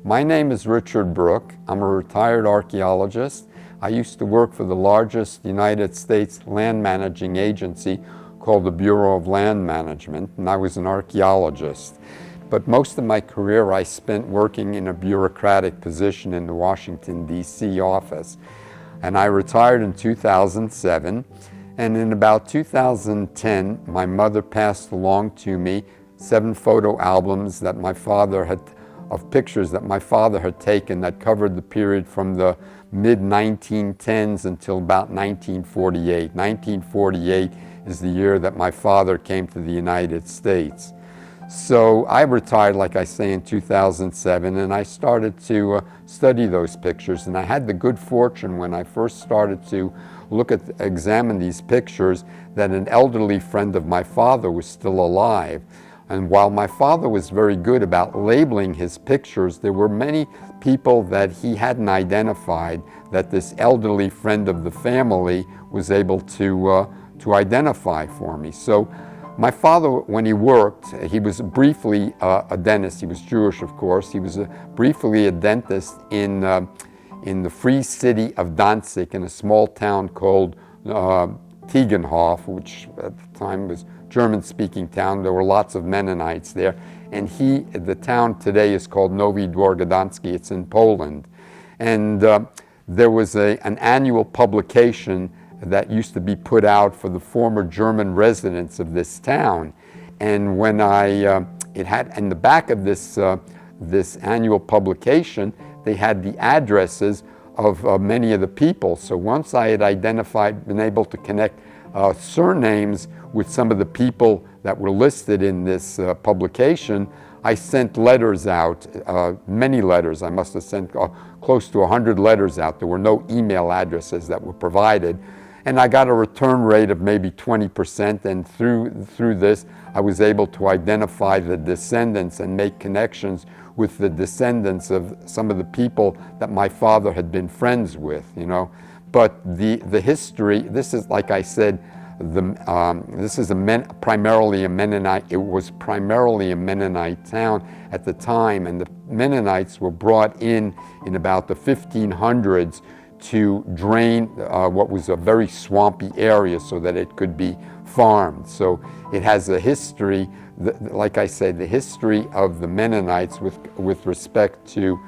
My name is Richard Brook. I'm a retired archaeologist. I used to work for the largest United States land managing agency called the Bureau of Land Management, and I was an archaeologist. But most of my career I spent working in a bureaucratic position in the Washington, D.C. office. And I retired in 2007, and in about 2010, my mother passed along to me 7 photo albums that my father had of pictures that my father had taken that covered the period from the mid-1910s until about 1948. 1948 is the year that my father came to the United States. So I retired, like I say, in 2007, and I started to study those pictures. And I had the good fortune when I first started to examine these pictures that an elderly friend of my father was still alive. And while my father was very good about labeling his pictures, there were many people that he hadn't identified that this elderly friend of the family was able to identify for me. So my father, when he worked, he was briefly a dentist. He was Jewish, of course. He was briefly a dentist in the free city of Danzig, in a small town called Tegenhof, which at the time was German-speaking town. There were lots of Mennonites there. And the town today is called Nowy Dwór Gdański. It's in Poland. And there was an annual publication that used to be put out for the former German residents of this town. And when it had, in the back of this annual publication, they had the addresses of many of the people. So once I had been able to connect surnames with some of the people that were listed in this publication, I sent letters out, many letters. I must have sent close to 100 letters out. There were no email addresses that were provided. And I got a return rate of maybe 20%, and through this, I was able to identify the descendants and make connections with the descendants of some of the people that my father had been friends with, you know. But the history, this is, like I said, this is primarily a Mennonite. It was primarily a Mennonite town at the time, and the Mennonites were brought in about the 1500s to drain what was a very swampy area so that it could be farmed. So it has a history, like I said, the history of the Mennonites with respect to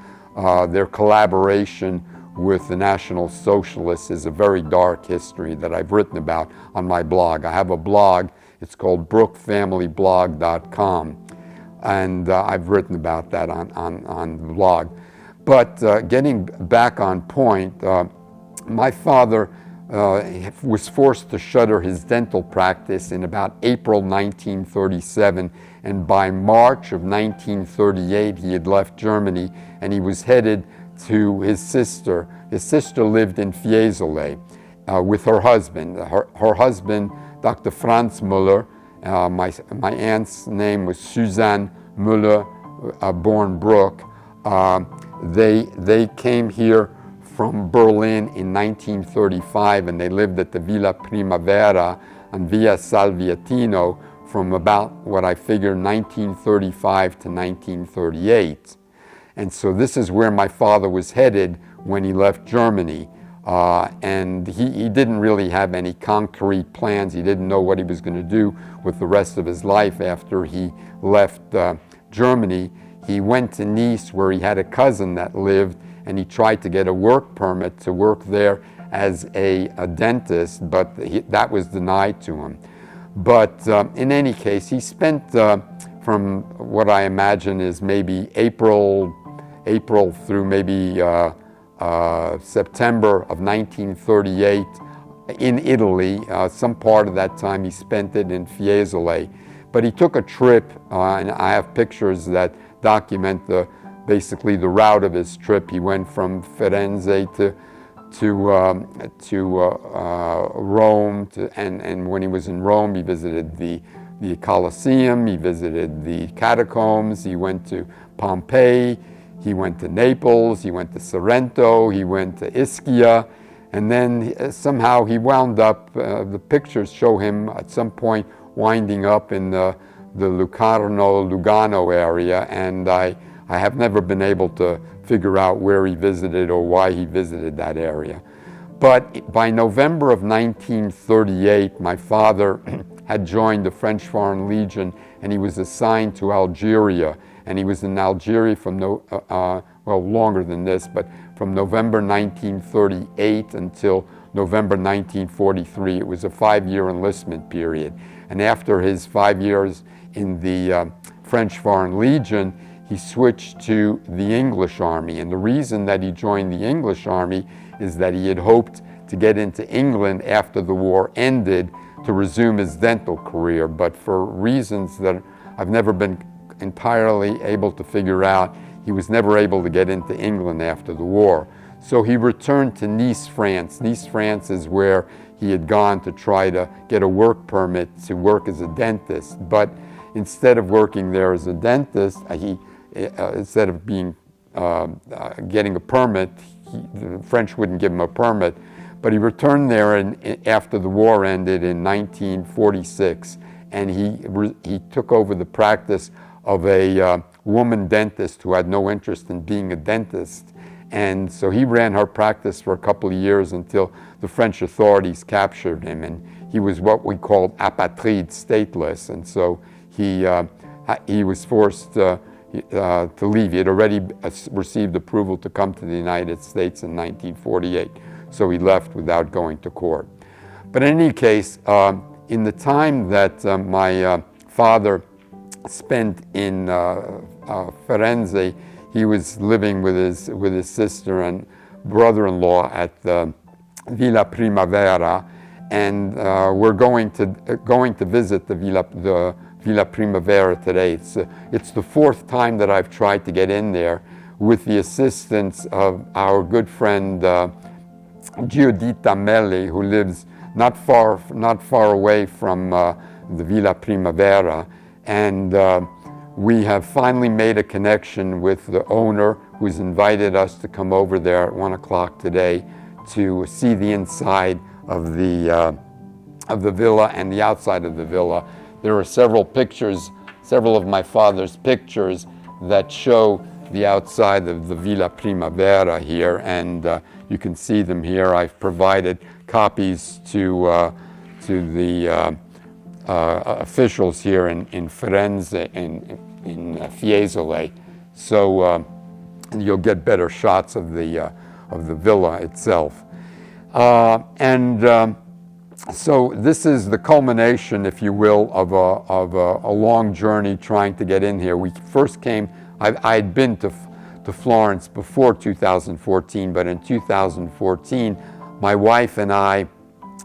their collaboration with the National Socialists is a very dark history that I've written about on my blog. I have a blog, it's called brookfamilyblog.com, and I've written about that on the blog. But getting back on point, my father was forced to shutter his dental practice in about April 1937, and by March of 1938 he had left Germany and he was headed to his sister. His sister lived in Fiesole with her husband. Her husband, Dr. Franz Müller, my aunt's name was Suzanne Müller, born Brook. They came here from Berlin in 1935, and they lived at the Villa Primavera on Via Salviatino from about what I figure 1935 to 1938. And so this is where my father was headed when he left Germany. And he didn't really have any concrete plans. He didn't know what he was going to do with the rest of his life after he left Germany. He went to Nice, where he had a cousin that lived, and he tried to get a work permit to work there as a dentist, but that was denied to him. But in any case, he spent, from what I imagine is maybe April through maybe September of 1938 in Italy. Some part of that time he spent it in Fiesole. But he took a trip, and I have pictures that document basically the route of his trip. He went from Firenze to Rome, and when he was in Rome, he visited the Colosseum, he visited the catacombs, he went to Pompeii, he went to Naples, he went to Sorrento, he went to Ischia, and then somehow he wound up, the pictures show him at some point winding up in the Lugano area, and I I have never been able to figure out where he visited or why he visited that area. But by November of 1938, my father had joined the French Foreign Legion, and he was assigned to Algeria. And he was in Algeria from, longer than this, but from November 1938 until November 1943. It was a 5-year enlistment period. And after his 5 years in the French Foreign Legion, he switched to the English Army. And the reason that he joined the English Army is that he had hoped to get into England after the war ended to resume his dental career. But for reasons that I've never been entirely able to figure out, he was never able to get into England after the war. So he returned to Nice, France. Nice, France is where he had gone to try to get a work permit to work as a dentist. But instead of working there as a dentist, instead of getting a permit, the French wouldn't give him a permit. But he returned there after the war ended in 1946, and he took over the practice of a woman dentist who had no interest in being a dentist. And so he ran her practice for a couple of years until the French authorities captured him, and he was what we called apatride, stateless. And so he was forced to leave. He had already received approval to come to the United States in 1948, so he left without going to court. But in any case, in the time that my father spent in Firenze, he was living with his sister and brother-in-law at the Villa Primavera, and we're going to visit the Villa Primavera today. It's the 4th time that I've tried to get in there with the assistance of our good friend Giuditta Melli, who lives not far away from the Villa Primavera, and we have finally made a connection with the owner, who's invited us to come over there at 1 o'clock today to see the inside of the villa and the outside of the villa. There are several of my father's pictures that show the outside of the Villa Primavera here, and you can see them here. I've provided copies to the officials here in Firenze and in Fiesole, so you'll get better shots of the villa itself. So this is the culmination, if you will, of a long journey trying to get in here. We first came. I had been to Florence before 2014, but in 2014, my wife and I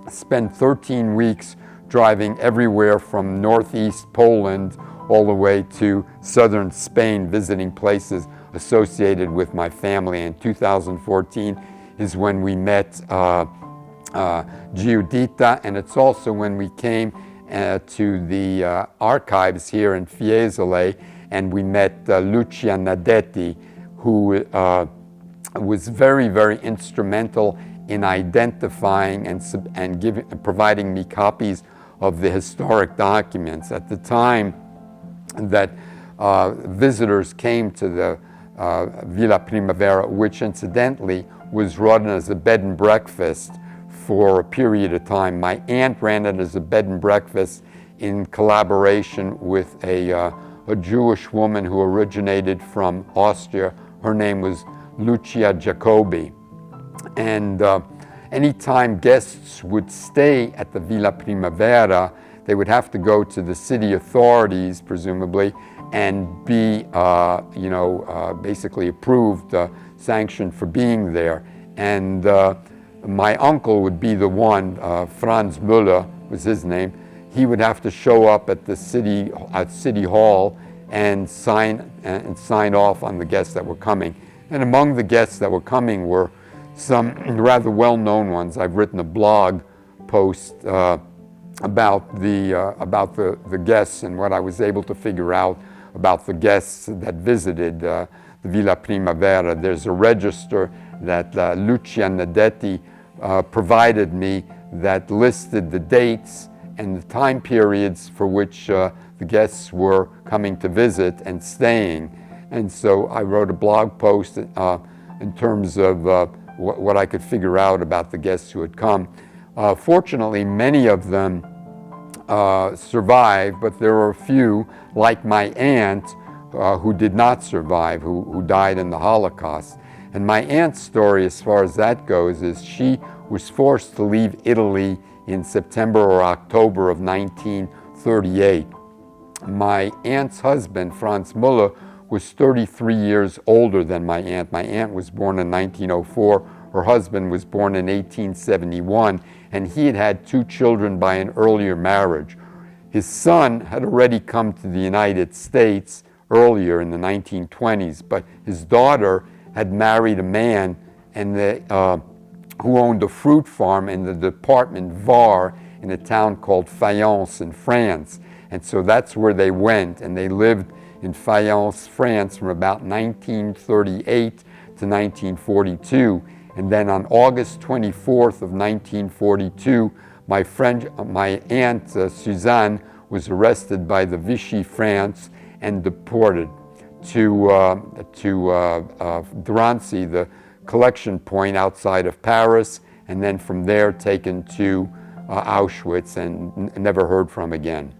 spent 13 weeks driving everywhere from northeast Poland all the way to southern Spain, visiting places associated with my family. In 2014 is when we met Giuditta, and it's also when we came to the archives here in Fiesole, and we met Lucia Nadetti, who was very, very instrumental in identifying and providing me copies of the historic documents. At the time that visitors came to the Villa Primavera, which incidentally was run as a bed and breakfast for a period of time. My aunt ran it as a bed and breakfast in collaboration with a Jewish woman who originated from Austria. Her name was Lucia Jacobi. And anytime guests would stay at the Villa Primavera, they would have to go to the city authorities, presumably, and be, basically approved, sanctioned for being there. And my uncle would be the one, Franz Müller was his name. He would have to show up at the City Hall and sign off on the guests that were coming. And among the guests that were coming were some rather well-known ones. I've written a blog post about the guests and what I was able to figure out about the guests that visited the Villa Primavera. There's a register that Lucia Nadetti provided me that listed the dates and the time periods for which the guests were coming to visit and staying. And so I wrote a blog post in terms of what I could figure out about the guests who had come. Fortunately, many of them survived, but there were a few, like my aunt, who did not survive, who died in the Holocaust. And my aunt's story, as far as that goes, is she was forced to leave Italy in September or October of 1938. My aunt's husband, Franz Müller, was 33 years older than my aunt. My aunt was born in 1904. Her husband was born in 1871, and he had had 2 children by an earlier marriage. His son had already come to the United States earlier in the 1920s, but his daughter had married a man who owned a fruit farm in the department Var in a town called Fayence in France. And so that's where they went, and they lived in Fayence, France from about 1938 to 1942. And then on August 24th of 1942, my aunt Suzanne was arrested by the Vichy France and deported to Drancy, the collection point outside of Paris, and then from there taken to Auschwitz and never heard from again.